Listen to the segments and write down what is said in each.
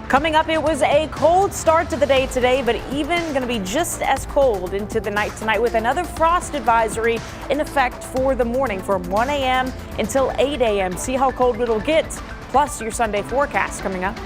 Coming up, it was a cold start to the day today, but even going to be just as cold into the night tonight with another frost advisory in effect for the morning from 1 a.m. until 8 a.m. See how cold it'll get, plus your Sunday forecast coming up.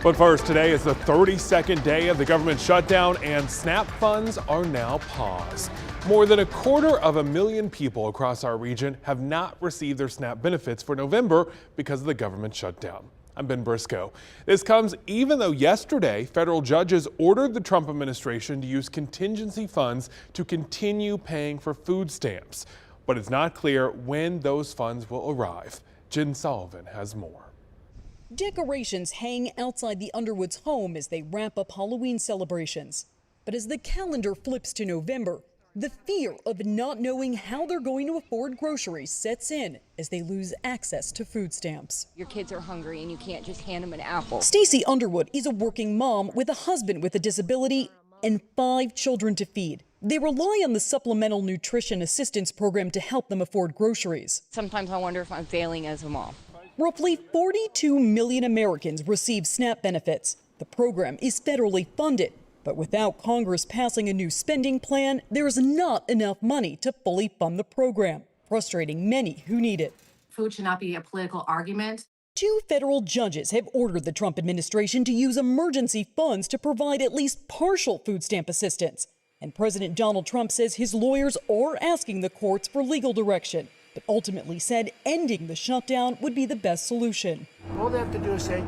But first, today is the 32nd day of the government shutdown, and SNAP funds are now paused. More than 250,000 people across our region have not received their SNAP benefits for November because of the government shutdown. I'm Ben Briscoe. This comes even though yesterday federal judges ordered the Trump administration to use contingency funds to continue paying for food stamps. But it's not clear when those funds will arrive. Jen Sullivan has more. Decorations hang outside the Underwoods' home as they wrap up Halloween celebrations. But as the calendar flips to November, the fear of not knowing how they're going to afford groceries sets in as they lose access to food stamps. Your kids are hungry and you can't just hand them an apple. Stacey Underwood is a working mom with a husband with a disability and 5 children to feed. They rely on the Supplemental Nutrition Assistance Program to help them afford groceries. Sometimes I wonder if I'm failing as a mom. Roughly 42 million Americans receive SNAP benefits. The program is federally funded. But without Congress passing a new spending plan, there's not enough money to fully fund the program, frustrating many who need it. Food should not be a political argument. 2 federal judges have ordered the Trump administration to use emergency funds to provide at least partial food stamp assistance. And President Donald Trump says his lawyers are asking the courts for legal direction, but ultimately said ending the shutdown would be the best solution. All they have to do is say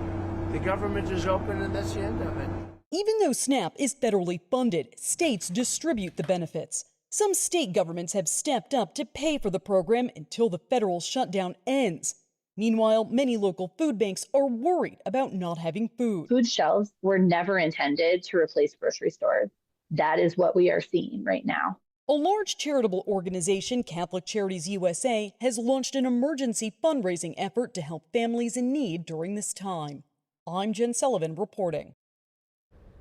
the government is open and that's the end of it. Even though SNAP is federally funded, states distribute the benefits. Some state governments have stepped up to pay for the program until the federal shutdown ends. Meanwhile, many local food banks are worried about not having food. Food shelves were never intended to replace grocery stores. That is what we are seeing right now. A large charitable organization, Catholic Charities USA, has launched an emergency fundraising effort to help families in need during this time. I'm Jen Sullivan reporting.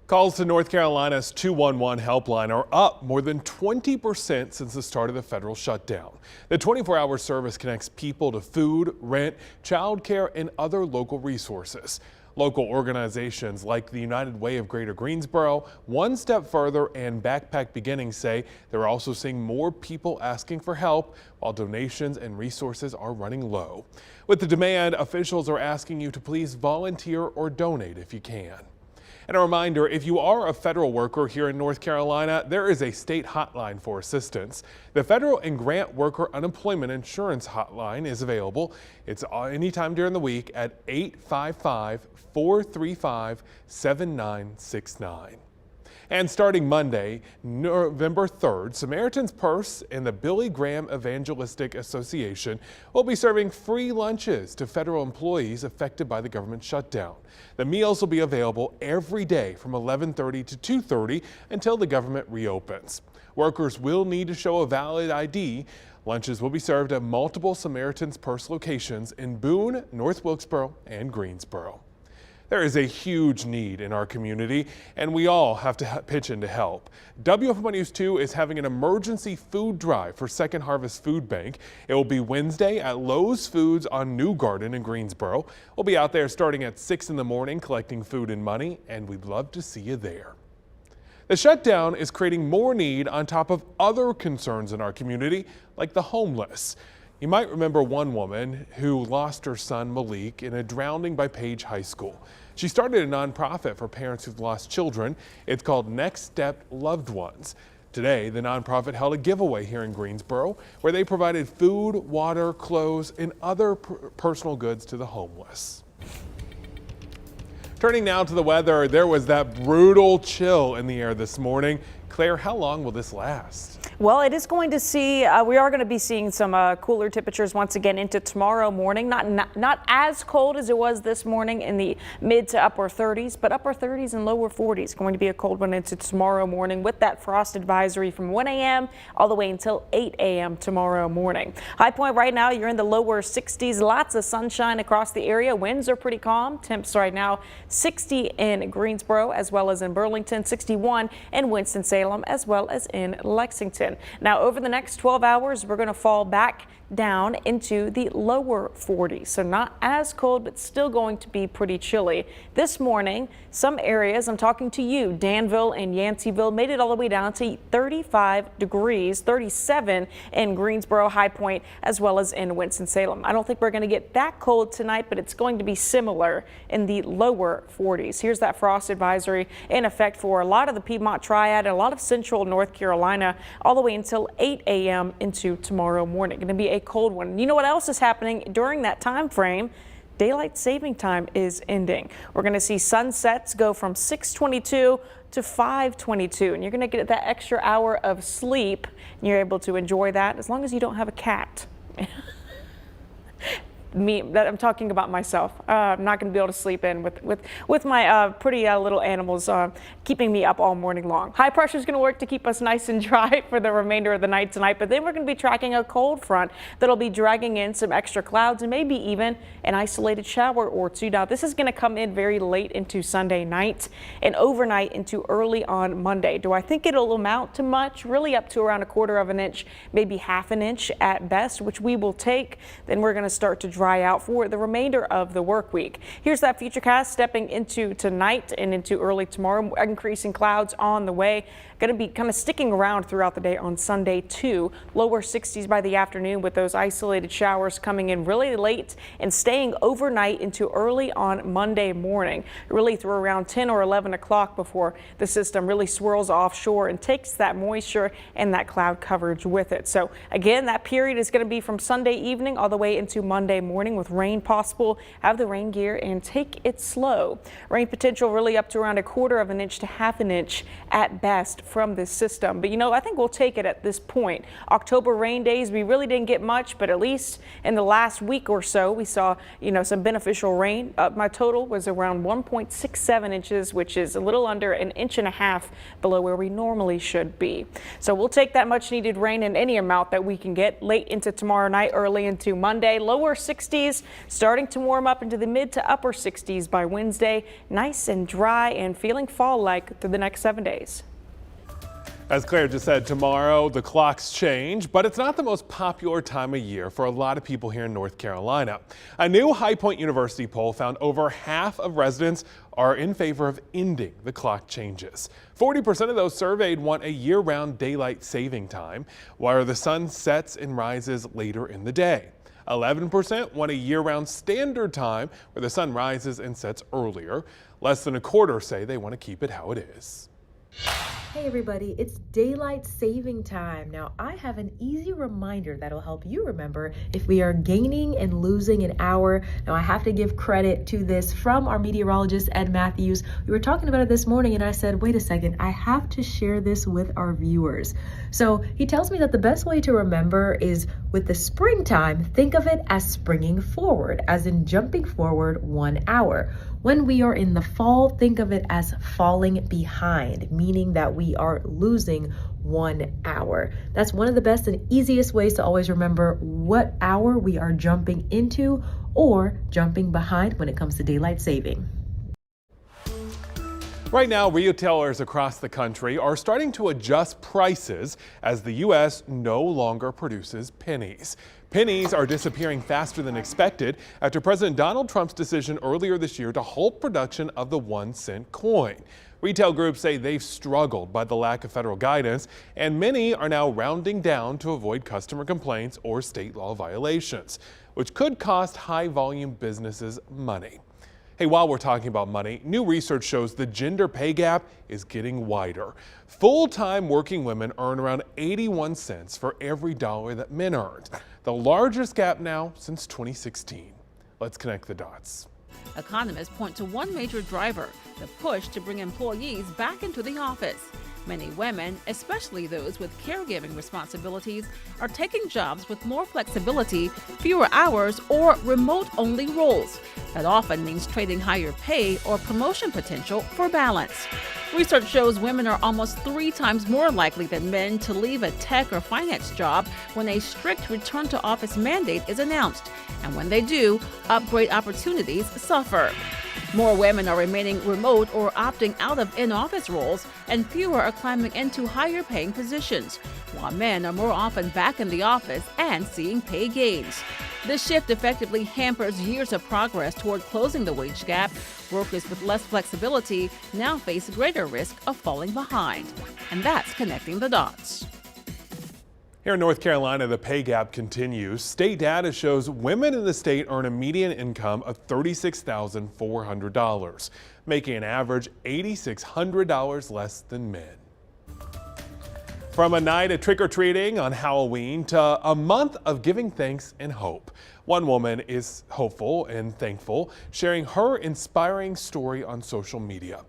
Calls to North Carolina's 211 helpline are up more than 20% since the start of the federal shutdown. The 24-hour service connects people to food, rent, childcare, and other local resources. Local organizations like the United Way of Greater Greensboro, One Step Further, and Backpack Beginnings say they're also seeing more people asking for help while donations and resources are running low. With the demand, officials are asking you to please volunteer or donate if you can. And a reminder, if you are a federal worker here in North Carolina, there is a state hotline for assistance. The Federal and Grant Worker Unemployment Insurance Hotline is available. It's anytime during the week at 855-435-7969. And starting Monday, November 3rd, Samaritan's Purse and the Billy Graham Evangelistic Association will be serving free lunches to federal employees affected by the government shutdown. The meals will be available every day from 11:30 to 2:30 until the government reopens. Workers will need to show a valid ID. Lunches will be served at multiple Samaritan's Purse locations in Boone, North Wilkesboro, and Greensboro. There is a huge need in our community, and we all have to pitch in to help. WFMY News 2 is having an emergency food drive for Second Harvest Food Bank. It will be Wednesday at Lowe's Foods on New Garden in Greensboro. We'll be out there starting at 6 in the morning collecting food and money, and we'd love to see you there. The shutdown is creating more need on top of other concerns in our community, like the homeless. You might remember one woman who lost her son Malik in a drowning by Page High School. She started a nonprofit for parents who've lost children. It's called Next Step Loved Ones. Today, the nonprofit held a giveaway here in Greensboro where they provided food, water, clothes, and other personal goods to the homeless. Turning now to the weather, there was that brutal chill in the air this morning. Claire, how long will this last? Well, it is going to see, we are going to be seeing some cooler temperatures once again into tomorrow morning. Not as cold as it was this morning in the mid to upper 30s, but upper 30s and lower 40s. Going to be a cold one into tomorrow morning with that frost advisory from 1 a.m. all the way until 8 a.m. tomorrow morning. High point right now, you're in the lower 60s. Lots of sunshine across the area. Winds are pretty calm. Temps right now 60 in Greensboro as well as in Burlington, 61 in Winston-Salem as well as in Lexington. Now over the next 12 hours, we're going to fall back down into the lower 40s. So not as cold, but still going to be pretty chilly. This morning, some areas, I'm talking to you, Danville and Yanceyville, made it all the way down to 35 degrees, 37 in Greensboro, High Point, as well as in Winston-Salem. I don't think we're going to get that cold tonight, but it's going to be similar in the lower 40s. Here's that frost advisory in effect for a lot of the Piedmont Triad and a lot of central North Carolina all the way until 8 a.m. into tomorrow morning. Going to be a cold one. You know what else is happening during that time frame? Daylight saving time is ending. We're going to see sunsets go from 6:22 to 5:22, and you're going to get that extra hour of sleep, and you're able to enjoy that as long as you don't have a cat. I'm talking about myself. I'm not going to be able to sleep in with my pretty little animals keeping me up all morning long. High pressure is going to work to keep us nice and dry for the remainder of the night tonight, but then we're going to be tracking a cold front that'll be dragging in some extra clouds and maybe even an isolated shower or two. Now, this is going to come in very late into Sunday night and overnight into early on Monday. Do I think it'll amount to much? Really up to around 1/4 of an inch, maybe 1/2 inch at best, which we will take. Then we're going to start to dry out for the remainder of the work week. Here's that futurecast stepping into tonight and into early tomorrow. Increasing clouds on the way. Going to be kind of sticking around throughout the day on Sunday too. Lower 60s by the afternoon with those isolated showers coming in really late and staying overnight into early on Monday morning. Really through around 10 or 11 o'clock before the system really swirls offshore and takes that moisture and that cloud coverage with it. So again, that period is going to be from Sunday evening all the way into Monday morning with rain possible. Have the rain gear and take it slow. Rain potential really up to around 1/4 of an inch to 1/2 an inch at best from this system. But you know, I think we'll take it at this point. October rain days, we really didn't get much, but at least in the last week or so, we saw, you know, some beneficial rain. My total was around 1.67 inches, which is a little under 1.5 inches below where we normally should be. So we'll take that much needed rain in any amount that we can get late into tomorrow night, early into Monday. Lower 60s, starting to warm up into the mid to upper 60s by Wednesday. Nice and dry and feeling fall-like through the next 7 days. As Claire just said, tomorrow the clocks change, but it's not the most popular time of year for a lot of people here in North Carolina. A new High Point University poll found over half of residents are in favor of ending the clock changes. 40% of those surveyed want a year-round daylight saving time, while the sun sets and rises later in the day. 11% want a year-round standard time where the sun rises and sets earlier. Less than 1/4 say they want to keep it how it is. Hey everybody, it's daylight saving time. Now I have an easy reminder that'll help you remember if we are gaining and losing an hour. Now I have to give credit to this from our meteorologist, Ed Matthews. We were talking about it this morning and I said, wait a second, I have to share this with our viewers. So he tells me that the best way to remember is with the springtime, think of it as springing forward, as in jumping forward 1 hour. When we are in the fall, think of it as falling behind, meaning that we are losing 1 hour. That's one of the best and easiest ways to always remember what hour we are jumping into or jumping behind when it comes to daylight saving. Right now, retailers across the country are starting to adjust prices as the U.S. no longer produces pennies. Pennies are disappearing faster than expected after President Donald Trump's decision earlier this year to halt production of the 1-cent coin. Retail groups say they've struggled by the lack of federal guidance, and many are now rounding down to avoid customer complaints or state law violations, which could cost high-volume businesses money. Hey, while we're talking about money, new research shows the gender pay gap is getting wider. Full-time working women earn around 81 cents for every dollar that men earn, the largest gap now since 2016. Let's connect the dots. Economists point to one major driver, the push to bring employees back into the office. Many women, especially those with caregiving responsibilities, are taking jobs with more flexibility, fewer hours, or remote-only roles. That often means trading higher pay or promotion potential for balance. Research shows women are almost 3 times more likely than men to leave a tech or finance job when a strict return-to-office mandate is announced. And when they do, upgrade opportunities suffer. More women are remaining remote or opting out of in-office roles, and fewer are climbing into higher-paying positions. while men are more often back in the office and seeing pay gains. The shift effectively hampers years of progress toward closing the wage gap. Workers with less flexibility now face greater risk of falling behind. And that's connecting the dots. Here in North Carolina, the pay gap continues. State data shows women in the state earn a median income of $36,400, making an average $8,600 less than men. From a night of trick-or-treating on Halloween to a month of giving thanks and hope, one woman is hopeful and thankful, sharing her inspiring story on social media.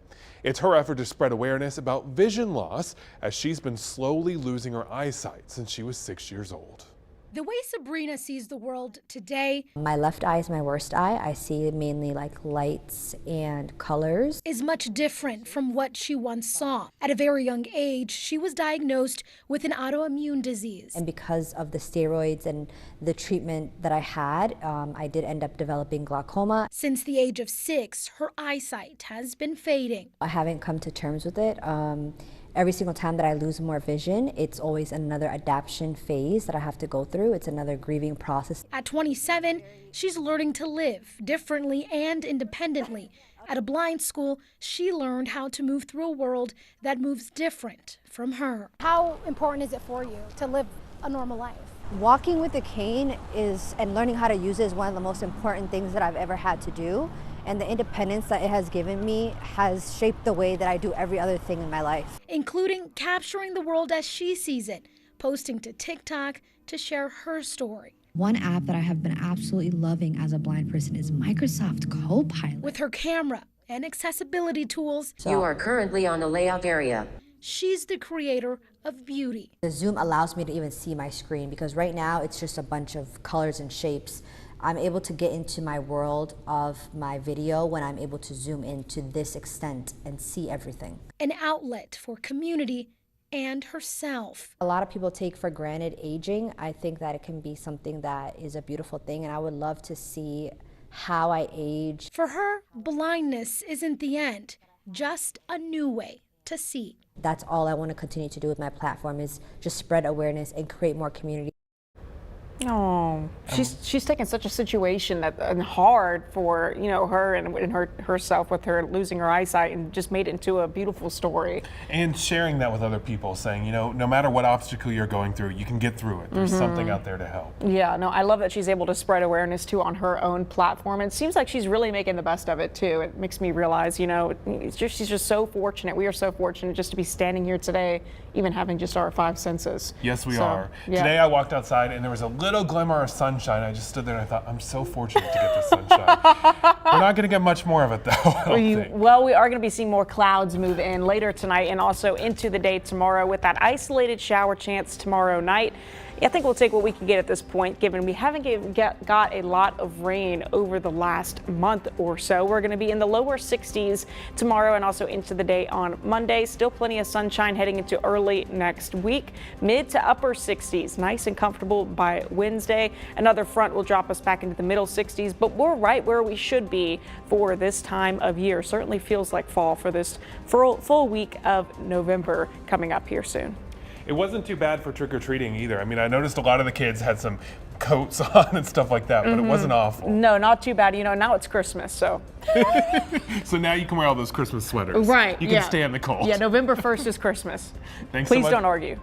It's her effort to spread awareness about vision loss, as she's been slowly losing her eyesight since she was 6 years old. The way Sabrina sees the world today, my left eye is my worst eye. I see mainly like lights and colors. Is much different from what she once saw. At a very young age, she was diagnosed with an autoimmune disease. And because of the steroids and the treatment that I had, I did end up developing glaucoma. Since the age of 6, her eyesight has been fading. I haven't come to terms with it. Every single time that I lose more vision, it's always another adaptation phase that I have to go through. It's another grieving process. At 27, she's learning to live differently and independently. At a blind school, she learned how to move through a world that moves different from her. How important is it for you to live a normal life? Walking with a cane and learning how to use it is one of the most important things that I've ever had to do. And the independence that it has given me has shaped the way that I do every other thing in my life. Including capturing the world as she sees it, posting to TikTok to share her story. One app that I have been absolutely loving as a blind person is Microsoft Copilot. With her camera and accessibility tools, you are currently on the layout area. She's the creator of beauty. The Zoom allows me to even see my screen because right now it's just a bunch of colors and shapes. I'm able to get into my world of my video when I'm able to zoom in to this extent and see everything. An outlet for community and herself. A lot of people take for granted aging. I think that it can be something that is a beautiful thing, and I would love to see how I age. For her, blindness isn't the end, just a new way to see. That's all I want to continue to do with my platform, is just spread awareness and create more community. Oh, she's taken such a situation that hard for her and herself with her losing her eyesight, and just made it into a beautiful story. And sharing that with other people, saying no matter what obstacle you're going through, you can get through it. There's something out there to help. Yeah, no, I love that she's able to spread awareness too on her own platform. It seems like she's really making the best of it too. It makes me realize, she's just so fortunate. We are so fortunate just to be standing here today, even having just our 5 senses. Yes, we are. Yeah. Today I walked outside and there was a little glimmer of sunshine. I just stood there and I thought, I'm so fortunate to get this sunshine. We're not going to get much more of it though, I don't think. Well, we are going to be seeing more clouds move in later tonight and also into the day tomorrow, with that isolated shower chance tomorrow night. I think we'll take what we can get at this point, given we haven't got a lot of rain over the last month or so. We're going to be in the lower 60s tomorrow and also into the day on Monday. Still plenty of sunshine heading into early next week. Mid to upper 60s, nice and comfortable by Wednesday. Another front will drop us back into the middle 60s, but we're right where we should be for this time of year. Certainly feels like fall for this full week of November coming up here soon. It wasn't too bad for trick-or-treating either. I mean, I noticed a lot of the kids had some coats on and stuff like that, but it wasn't awful. No, not too bad. Now it's Christmas, so. So now you can wear all those Christmas sweaters. Right, You can stand the cold. Yeah, November 1st is Christmas. Thanks Please so much. don't argue.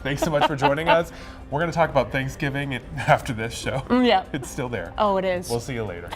Thanks so much for joining us. We're going to talk about Thanksgiving after this show. Yeah. It's still there. Oh, it is. We'll see you later.